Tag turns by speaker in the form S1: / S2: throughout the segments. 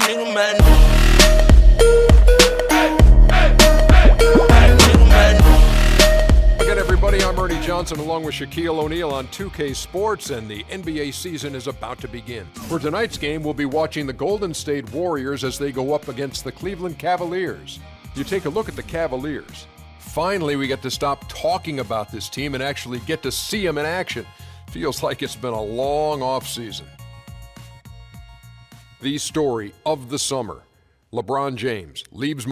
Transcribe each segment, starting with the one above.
S1: Again, everybody, I'm Ernie Johnson along with Shaquille O'Neal on 2K Sports, and the NBA season is about to begin. For tonight's game, we'll be watching the Golden State Warriors as they go up against the Cleveland Cavaliers. You take a look at the Cavaliers. Finally, we get to stop talking about this team and actually get to see them in action. Feels like it's been a long offseason. The story of the summer. LeBron James leaves.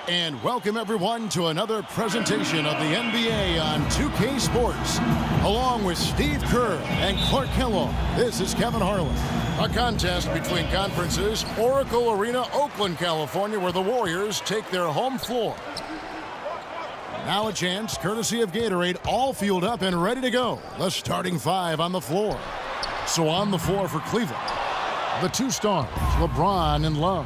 S2: And welcome everyone to another presentation of the NBA on 2K Sports. Along with Steve Kerr and Clark Kellogg, this is Kevin Harlan. A contest between conferences, Oracle Arena, Oakland, California, where the Warriors take their home floor. Now a chance, courtesy of Gatorade, all fueled up and ready to go. The starting five on the floor. So on the floor for Cleveland, the two stars, LeBron and Love,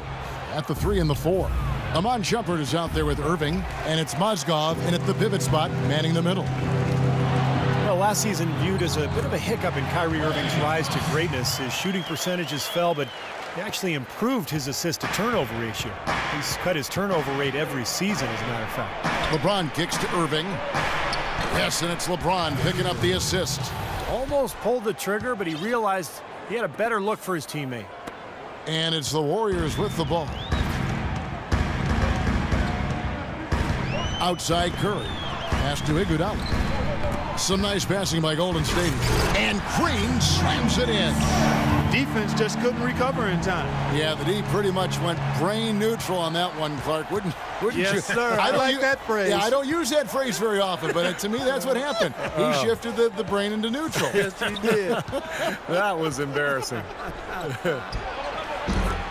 S2: at the 3 and the 4. Iman Shumpert is out there with Irving, and it's Mozgov in at the pivot spot, manning the middle.
S3: Well, last season viewed as a bit of a hiccup in Kyrie Irving's rise to greatness. His shooting percentages fell, but he actually improved his assist-to-turnover ratio. He's cut his turnover rate every season, as a matter of fact.
S2: LeBron kicks to Irving. Yes, and it's LeBron picking up the assist.
S3: Almost pulled the trigger, but he realized he had a better look for his teammate.
S2: And it's the Warriors with the ball. Outside Curry. Pass to Iguodala. Some nice passing by Golden State. And Green slams it in.
S4: Defense just couldn't recover in time.
S2: Yeah, the D pretty much went brain neutral on that one, Clark. Wouldn't
S4: yes,
S2: you?
S4: Sir. I like that phrase.
S2: Yeah, I don't use that phrase very often, but to me, that's what happened. He shifted the brain into neutral.
S4: Yes, he did.
S3: That was embarrassing.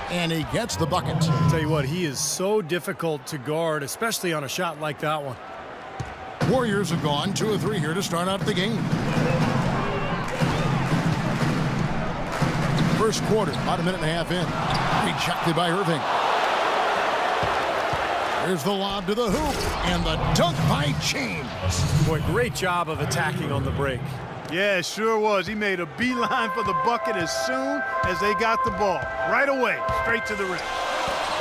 S2: And he gets the bucket.
S3: I'll tell you what, he is so difficult to guard, especially on a shot like that one.
S2: Warriors have gone 2 of 3 here to start out the game. First quarter, about a minute and a half in. Rejected by Irving. Here's the lob to the hoop, and the dunk by James.
S3: Boy, great job of attacking on the break.
S4: Yeah, it sure was. He made a beeline for the bucket as soon as they got the ball. Right away, straight to the rim.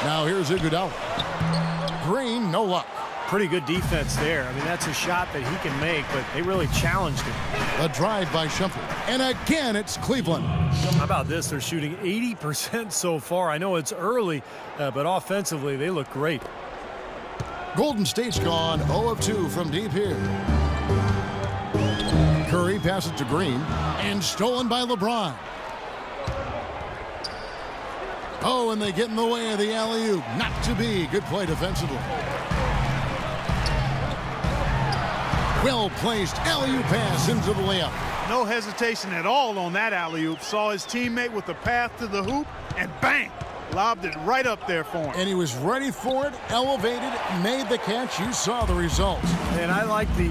S2: Now here's Iguodala. Green, no luck.
S3: Pretty good defense there. I mean, that's a shot that he can make, but they really challenged him.
S2: A drive by Shumpert. And again, it's Cleveland.
S3: How about this? They're shooting 80% so far. I know it's early, but offensively, they look great.
S2: Golden State's gone 0 of 2 from deep here. Curry passes to Green, and stolen by LeBron. Oh, and they get in the way of the alley-oop. Not to be. Good play defensively. Well-placed alley-oop pass into the layup.
S4: No hesitation at all on that alley-oop. Saw his teammate with the path to the hoop, and bang! Lobbed it right up there for him.
S2: And he was ready for it, elevated, made the catch. You saw the result.
S3: And I like the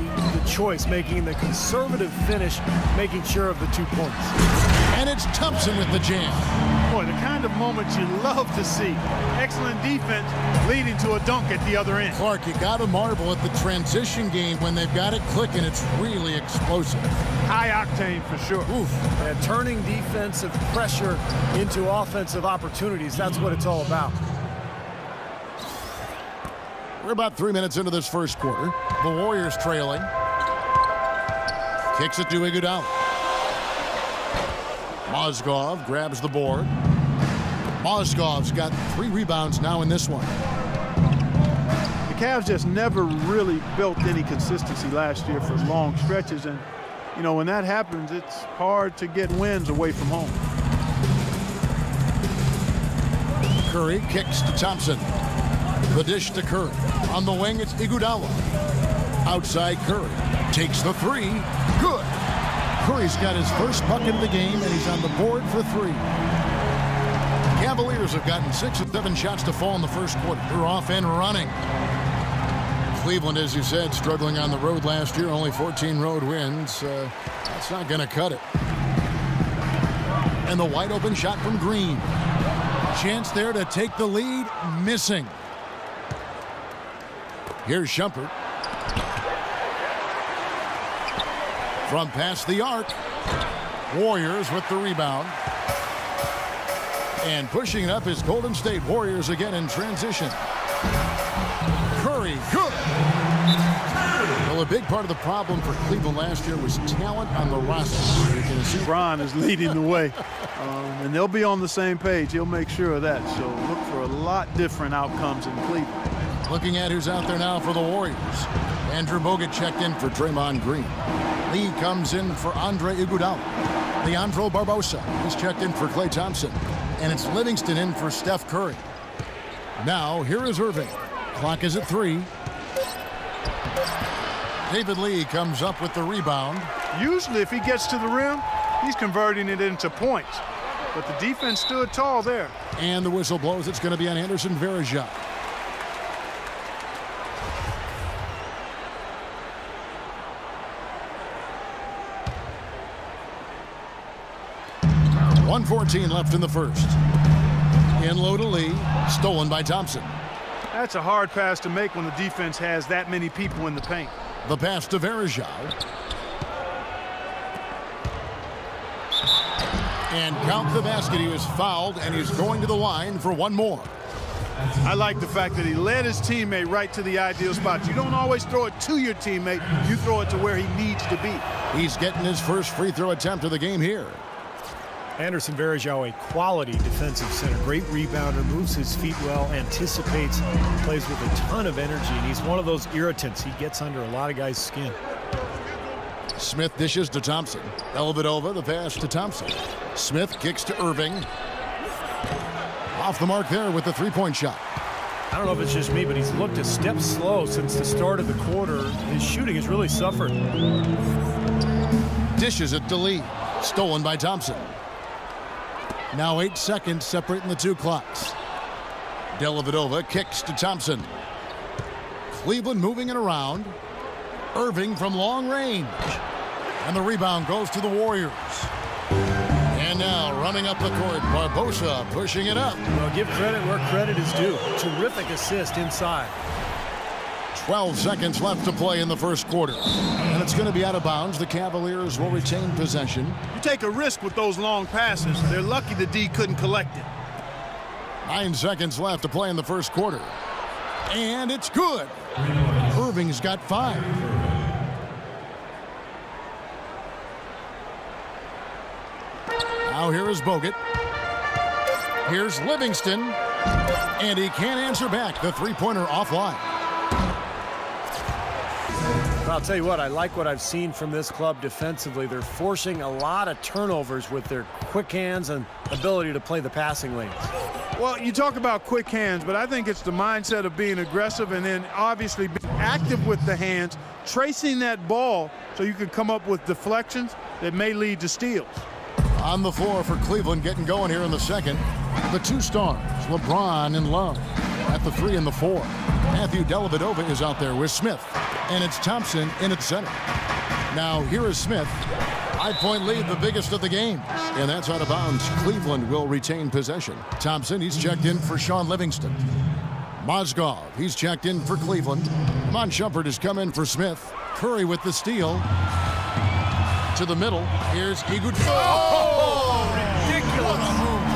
S3: choice, making the conservative finish, making sure of the 2 points.
S2: And it's Thompson with the jam.
S4: Boy, the kind of moments you love to see. Excellent defense leading to a dunk at the other end.
S2: Clark, you got to marvel at the transition game when they've got it clicking. It's really explosive.
S4: High octane for sure.
S2: Oof.
S3: And turning defensive pressure into offensive opportunities, that's what it's all about.
S2: We're about 3 minutes into this first quarter. The Warriors trailing. Kicks it to Iguodala. Mozgov grabs the board. Mozgov's got 3 rebounds now in this one.
S4: The Cavs just never really built any consistency last year for long stretches, and you know, when that happens, it's hard to get wins away from home.
S2: Curry kicks to Thompson. The dish to Curry. On the wing, it's Iguodala. Outside Curry. Takes the 3. Good. Curry's got his first bucket of the game, and he's on the board for 3. Cavaliers have gotten 6 of 7 shots to fall in the first quarter. They're off and running. Cleveland, as you said, struggling on the road last year. Only 14 road wins. That's not going to cut it. And the wide open shot from Green. Chance there to take the lead. Missing. Here's Shumpert. From past the arc. Warriors with the rebound. And pushing it up is Golden State Warriors again in transition. Curry, good. Well, a big part of the problem for Cleveland last year was talent on the roster. You can see
S4: Bron is leading the way, and they'll be on the same page. He'll make sure of that. So look for a lot different outcomes in Cleveland.
S2: Looking at who's out there now for the Warriors. Andrew Bogut checked in for Draymond Green. Lee comes in for Andre Iguodala. Leandro Barbosa is checked in for Klay Thompson. And it's Livingston in for Steph Curry. Now, here is Irving. Clock is at 3. David Lee comes up with the rebound.
S4: Usually, if he gets to the rim, he's converting it into points. But the defense stood tall there.
S2: And the whistle blows. It's going to be on Anderson Varejao. .114 left in the first. In low to Lee. Stolen by Thompson.
S4: That's a hard pass to make when the defense has that many people in the paint.
S2: The pass to Varejao. And count the basket. He was fouled, and he's going to the line for one more.
S4: I like the fact that he led his teammate right to the ideal spot. You don't always throw it to your teammate. You throw it to where he needs to be.
S2: He's getting his first free throw attempt of the game here.
S3: Anderson Varejao, a quality defensive center. Great rebounder, moves his feet well, anticipates, plays with a ton of energy, and he's one of those irritants. He gets under a lot of guys' skin.
S2: Smith dishes to Thompson. Dellavedova, the pass to Thompson. Smith kicks to Irving. Off the mark there with the three-point shot.
S3: I don't know if it's just me, but he's looked a step slow since the start of the quarter. His shooting has really suffered.
S2: Dishes it to Lee. Stolen by Thompson. Now 8 seconds separating the two clocks. Dellavedova kicks to Thompson. Cleveland moving it around. Irving from long range. And the rebound goes to the Warriors. And now running up the court, Barbosa pushing it up.
S3: Well, give credit where credit is due. Terrific assist inside.
S2: 12 seconds left to play in the first quarter. And it's going to be out of bounds. The Cavaliers will retain possession.
S4: You take a risk with those long passes. They're lucky the D couldn't collect it.
S2: 9 seconds left to play in the first quarter. And it's good. Irving's got 5. Now here is Bogut. Here's Livingston. And he can't answer back. The three-pointer offline.
S3: I'll tell you what, I like what I've seen from this club defensively. They're forcing a lot of turnovers with their quick hands and ability to play the passing lanes.
S4: Well, you talk about quick hands, but I think it's the mindset of being aggressive and then obviously being active with the hands, tracing that ball so you can come up with deflections that may lead to steals.
S2: On the floor for Cleveland, getting going here in the second. The two stars, LeBron and Love, at the 3 and the 4. Matthew Dellavedova is out there with Smith. And it's Thompson in at center. Now here is Smith. 5-point lead, the biggest of the game. And that's out of bounds. Cleveland will retain possession. Thompson, he's checked in for Sean Livingston. Mozgov, he's checked in for Cleveland. Iman Shumpert has come in for Smith. Curry with the steal. To the middle. Here's Iguodala.
S4: Oh, ridiculous.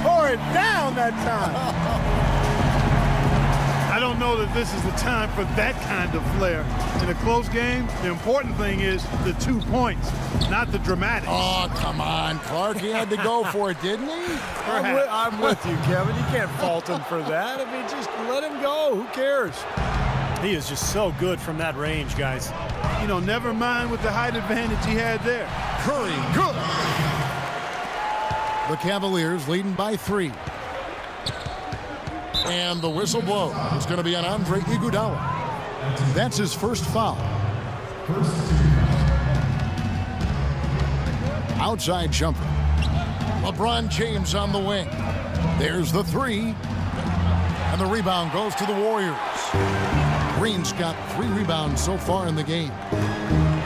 S4: Tore it down that time. I don't know that this is the time for that kind of flair. In a close game, the important thing is the 2 points, not the dramatics.
S2: Oh, come on, Clark. He had to go for it, didn't he?
S3: I'm with you, Kevin. You can't fault him for that. I mean, just let him go. Who cares? He is just so good from that range, guys.
S4: You know, never mind with the height advantage he had there.
S2: Curry, good. The Cavaliers leading by 3. And the whistle blows. It's going to be on Andre Iguodala. That's his first foul. Outside jumper. LeBron James on the wing. There's the three. And the rebound goes to the Warriors. Green's got 3 rebounds so far in the game.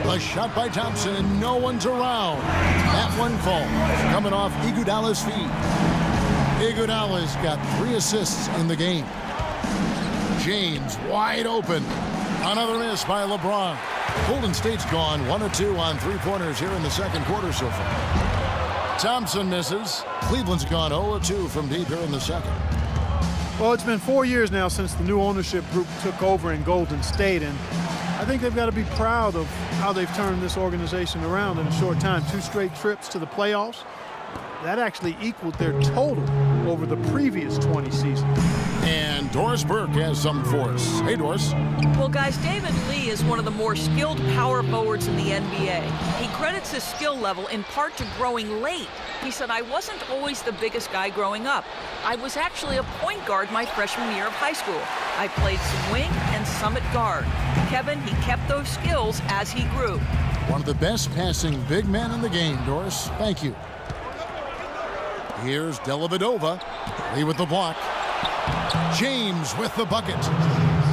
S2: A shot by Thompson, and no one's around. That one falls, coming off Iguodala's feet. Iguodala's got 3 assists in the game. James wide open. Another miss by LeBron. Golden State's gone 1 of 2 on 3-pointers here in the second quarter so far. Thompson misses. Cleveland's gone 0 of 2 from deep here in the second.
S4: Well, it's been 4 years now since the new ownership group took over in Golden State, and I think they've got to be proud of how they've turned this organization around in a short time. 2 straight trips to the playoffs. That actually equaled their total over the previous 20 seasons.
S2: And Doris Burke has some for us. Hey, Doris.
S5: Well, guys, David Lee is one of the more skilled power forwards in the NBA. He credits his skill level in part to growing late. He said, "I wasn't always the biggest guy growing up. I was actually a point guard my freshman year of high school. I played some wing and some at guard." Kevin, he kept those skills as he grew.
S2: One of the best passing big men in the game, Doris. Thank you. Here's Dellavedova. Lee with the block. James with the bucket.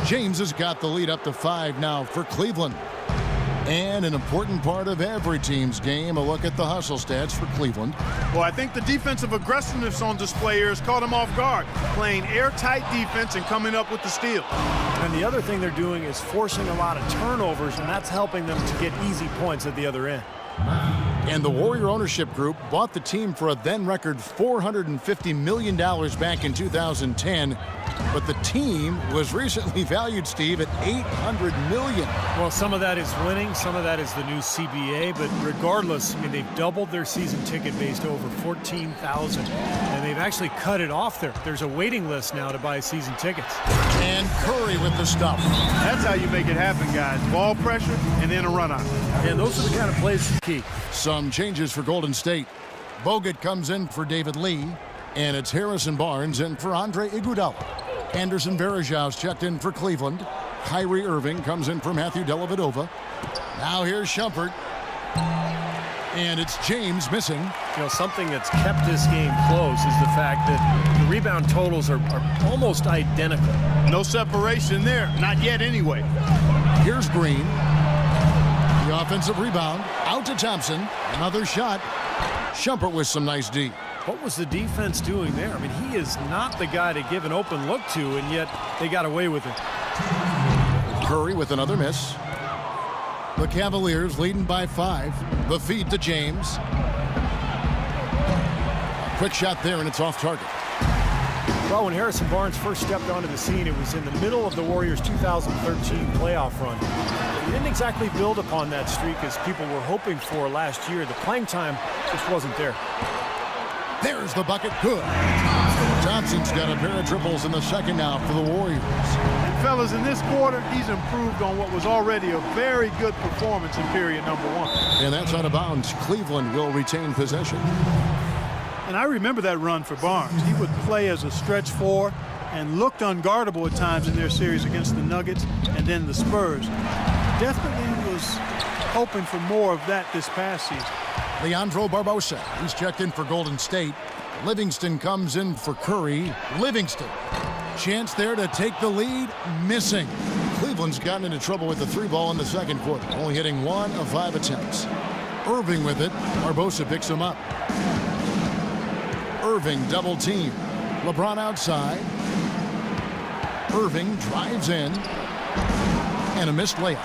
S2: James has got the lead up to 5 now for Cleveland. And an important part of every team's game, a look at the hustle stats for Cleveland.
S4: Well, I think the defensive aggressiveness on display here has caught them off guard, playing airtight defense and coming up with the steal.
S3: And the other thing they're doing is forcing a lot of turnovers, and that's helping them to get easy points at the other end.
S2: And the Warrior ownership group bought the team for a then record $450 million back in 2010. But the team was recently valued, Steve, at $800 million.
S3: Well, some of that is winning, some of that is the new CBA, but regardless, I mean, they've doubled their season ticket base to over 14,000, and they've actually cut it off there. There's a waiting list now to buy season tickets.
S2: And Curry with the stuff.
S4: That's how you make it happen, guys. Ball pressure and then a run out.
S3: And those are the kind of plays that key.
S2: Some changes for Golden State. Bogut comes in for David Lee, and it's Harrison Barnes in for Andre Iguodala. Anderson Varejau's checked in for Cleveland. Kyrie Irving comes in for Matthew Dellavedova. Now here's Shumpert. And it's James missing.
S3: You know, something that's kept this game close is the fact that the rebound totals are almost identical.
S4: No separation there. Not yet anyway.
S2: Here's Green. The offensive rebound. Out to Thompson. Another shot. Shumpert with some nice D.
S3: What was the defense doing there? I mean, he is not the guy to give an open look to, and yet they got away with it.
S2: Curry with another miss. The Cavaliers leading by 5. The feed to James. Quick shot there, and it's off target.
S3: Well, when Harrison Barnes first stepped onto the scene, it was in the middle of the Warriors' 2013 playoff run. He didn't exactly build upon that streak as people were hoping for last year. The playing time just wasn't there.
S2: There's the bucket. Good. Johnson's got a pair of triples in the second now for the Warriors.
S4: And fellas, in this quarter, he's improved on what was already a very good performance in period number 1.
S2: And that's out of bounds. Cleveland will retain possession.
S4: And I remember that run for Barnes. He would play as a stretch 4 and looked unguardable at times in their series against the Nuggets and then the Spurs. Definitely was hoping for more of that this past season.
S2: Leandro Barbosa, he's checked in for Golden State. Livingston comes in for Curry. Livingston, chance there to take the lead, missing. Cleveland's gotten into trouble with the 3-ball in the second quarter, only hitting 1 of 5 attempts. Irving with it. Barbosa picks him up. Irving double team. LeBron outside. Irving drives in. And a missed layup.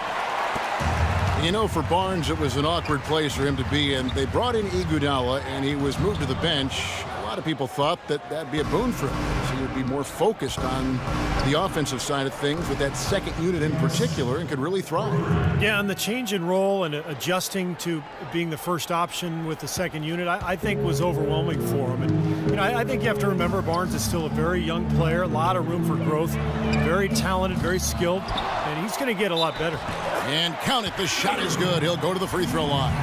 S2: You know, for Barnes, it was an awkward place for him to be in. They brought in Iguodala, and he was moved to the bench. A lot of people thought that that'd be a boon for him. So he would be more focused on the offensive side of things with that second unit in particular and could really thrive.
S3: Yeah, and the change in role and adjusting to being the first option with the second unit, I think was overwhelming for him. And, you know, I think you have to remember Barnes is still a very young player, a lot of room for growth, very talented, very skilled, and he's going to get a lot better.
S2: And count it, the shot is good. He'll go to the free throw line.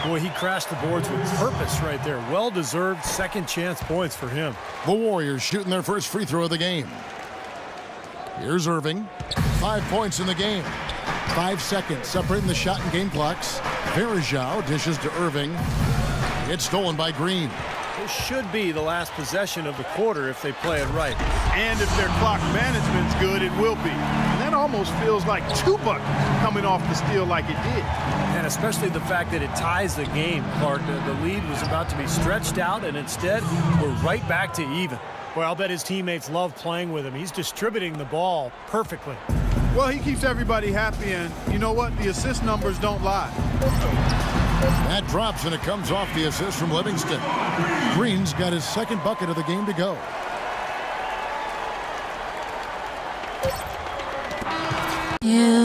S3: Boy, he crashed the boards with purpose right there. Well-deserved second chance points for him.
S2: The Warriors shooting their first free throw of the game. Here's Irving. 5 points in the game. 5 seconds separating the shot and game clocks. Varejao dishes to Irving. It's stolen by Green.
S3: This should be the last possession of the quarter if they play it right.
S4: And if their clock management's good, it will be. And that almost feels like two-buck coming off the steal like it did.
S3: And especially the fact that it ties the game, Clark. The lead was about to be stretched out, and instead we're right back to even. Well, I'll bet his teammates love playing with him. He's distributing the ball perfectly.
S4: Well, he keeps everybody happy, and you know what? The assist numbers don't lie.
S2: That drops, and it comes off the assist from Livingston. Green's got his second bucket of the game to go.
S6: Yeah.